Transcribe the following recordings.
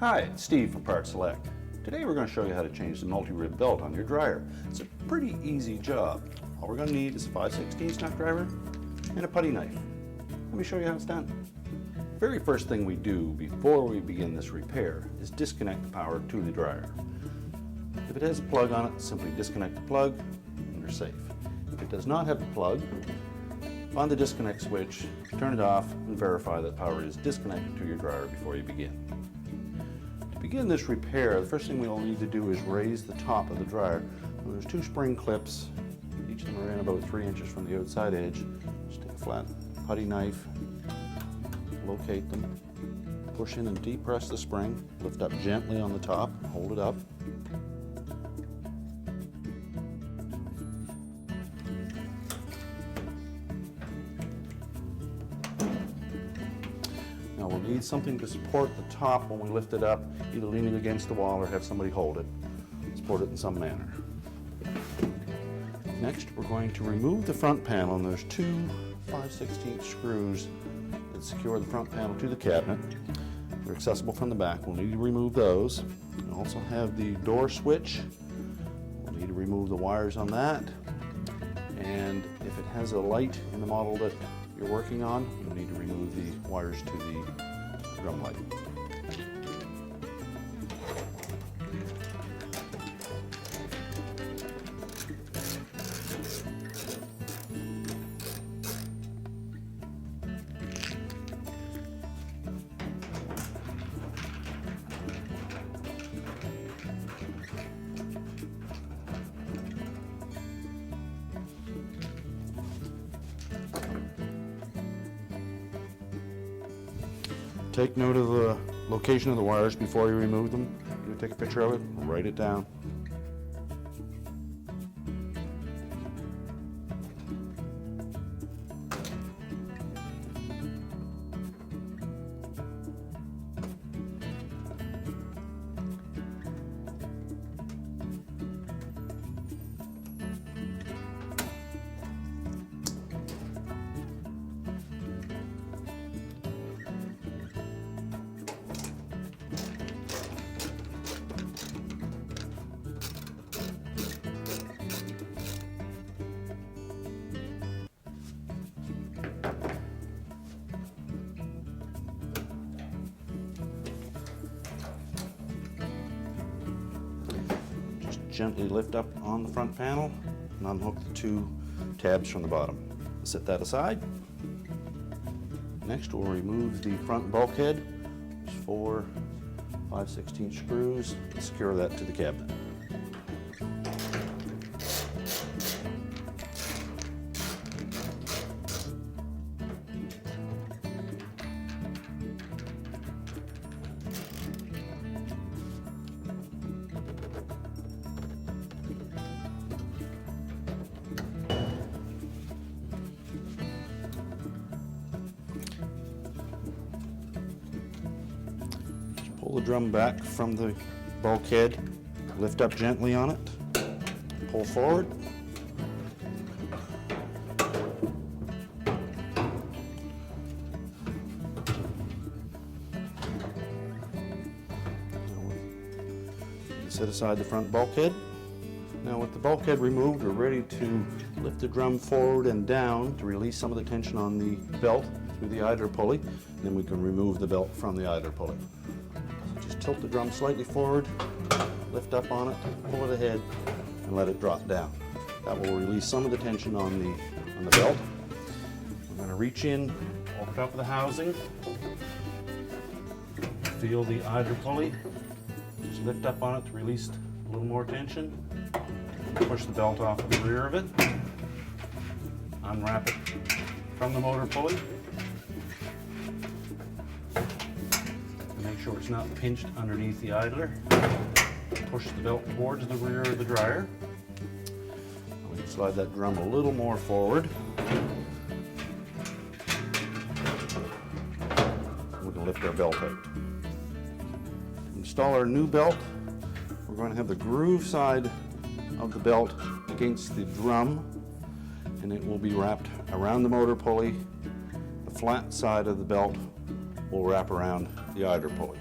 Hi, it's Steve from PartSelect. Today we're going to show you how to change the multi-rib belt on your dryer. It's a pretty easy job. All we're going to need is a 5/16 nut driver and a putty knife. Let me show you how it's done. The very first thing we do before we begin this repair is disconnect the power to the dryer. If it has a plug on it, simply disconnect the plug and you're safe. If it does not have a plug, find the disconnect switch, turn it off, and verify that power is disconnected to your dryer before you begin. To begin this repair, the first thing we'll need to do is raise the top of the dryer. There's two spring clips, each of them are in about 3 inches from the outside edge. Just take a flat putty knife, locate them, push in and depress the spring, lift up gently on the top, hold it up. Now we'll need something to support the top when we lift it up, either lean it against the wall or have somebody hold it, support it in some manner. Next, we're going to remove the front panel, and there's two 5/16 screws that secure the front panel to the cabinet. They're accessible from the back. We'll need to remove those. We also have the door switch. We'll need to remove the wires on that. And if it has a light in the model that you're working on, you'll need to remove the wires to the drum light. Take note of the location of the wires before you remove them. You take a picture of it, write it down. Gently lift up on the front panel and unhook the two tabs from the bottom. Set that aside. Next, we'll remove the front bulkhead. There's 4 5/16 screws and secure that to the cabinet. Pull the drum back from the bulkhead, lift up gently on it, pull forward. Set aside the front bulkhead. Now with the bulkhead removed, we're ready to lift the drum forward and down to release some of the tension on the belt through the idler pulley. Then we can remove the belt from the idler pulley. Just tilt the drum slightly forward, lift up on it, pull it ahead, and let it drop down. That will release some of the tension on the belt. We're going to reach in, open up the housing, feel the idler pulley, just lift up on it to release a little more tension, push the belt off of the rear of it, unwrap it from the motor pulley. Make sure it's not pinched underneath the idler. Push the belt towards the rear of the dryer. We can slide that drum a little more forward. We can lift our belt out. To install our new belt, we're going to have the groove side of the belt against the drum, and it will be wrapped around the motor pulley. The flat side of the belt will wrap around the idler pulley.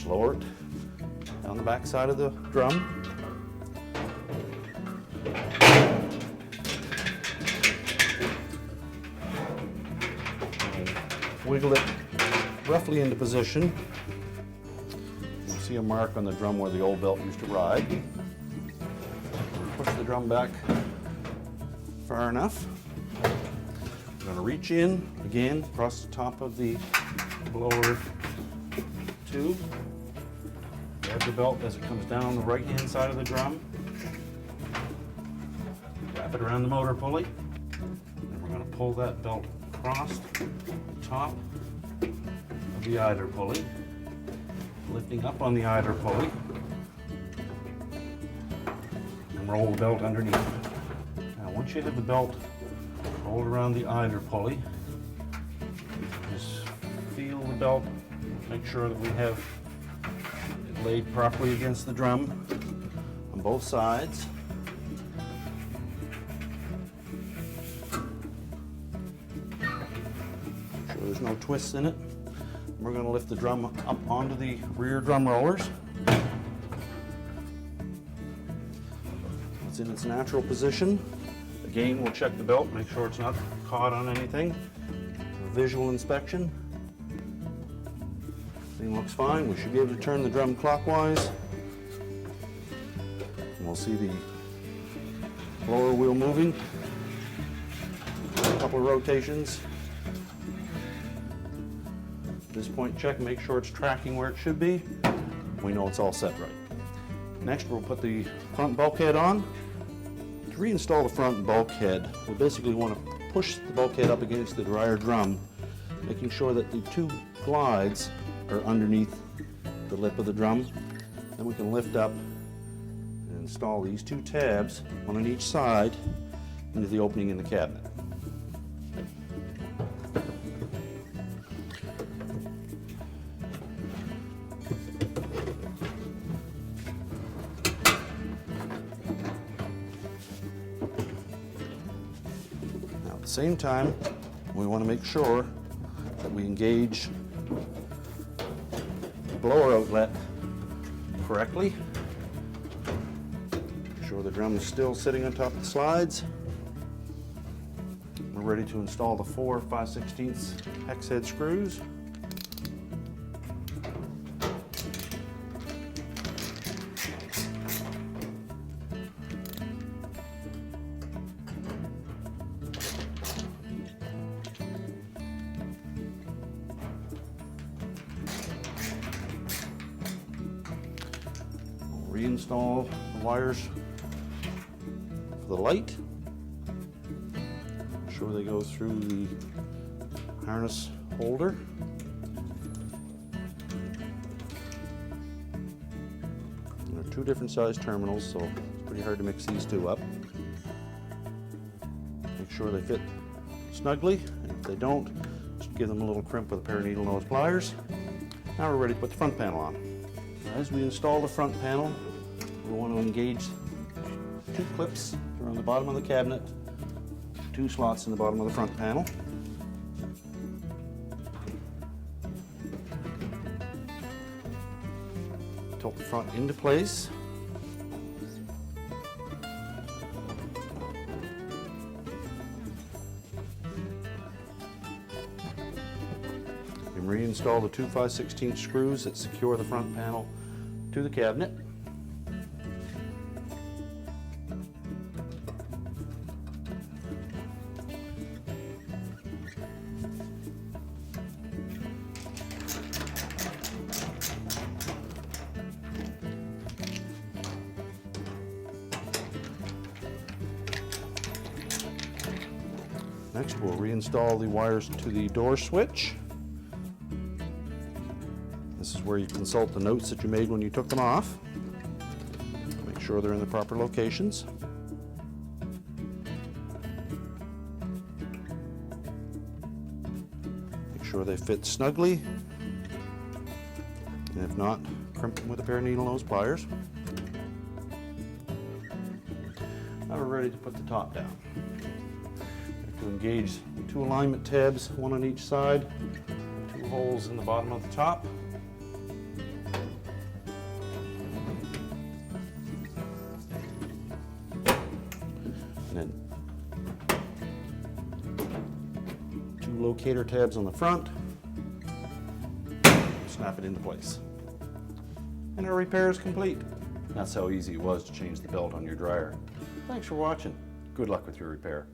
Just lower it down the back side of the drum. Wiggle it roughly into position. You'll see a mark on the drum where the old belt used to ride. Push the drum back far enough. We're going to reach in again across the top of the blower tube. Grab the belt as it comes down the right hand side of the drum. Wrap it around the motor pulley. And we're going to pull that belt across the top of the idler pulley, lifting up on the idler pulley, and roll the belt underneath. Now once you have the belt rolled around the idler pulley, just feel the belt, make sure that we have it laid properly against the drum on both sides. There's no twists in it. We're going to lift the drum up onto the rear drum rollers. It's in its natural position. Again, we'll check the belt, make sure it's not caught on anything. Visual inspection. Everything looks fine. We should be able to turn the drum clockwise. And we'll see the blower wheel moving. A couple of rotations. At this point, check, make sure it's tracking where it should be. We know it's all set right. Next, we'll put the front bulkhead on. To reinstall the front bulkhead, we basically want to push the bulkhead up against the dryer drum, making sure that the two glides are underneath the lip of the drum. Then we can lift up and install these two tabs, one on each side, into the opening in the cabinet. At the same time, we want to make sure that we engage the blower outlet correctly. Make sure the drum is still sitting on top of the slides. We're ready to install the 4 5/16 hex head screws. Reinstall the wires for the light. Make sure they go through the harness holder. There are two different size terminals, so it's pretty hard to mix these two up. Make sure they fit snugly, and if they don't, just give them a little crimp with a pair of needle nose pliers. Now we're ready to put the front panel on. As we install the front panel, we want to engage two clips around the bottom of the cabinet, two slots in the bottom of the front panel. Tilt the front into place. And reinstall the 2 5/16 screws that secure the front panel to the cabinet. Next, we'll reinstall the wires to the door switch. This is where you consult the notes that you made when you took them off. Make sure they're in the proper locations. Make sure they fit snugly. And if not, crimp them with a pair of needle nose pliers. Now we're ready to put the top down. To engage two alignment tabs, one on each side, two holes in the bottom of the top. tighten it. 2 locator tabs on the front. Snap it into place. And our repair is complete. That's how easy it was to change the belt on your dryer. Thanks for watching. Good luck with your repair.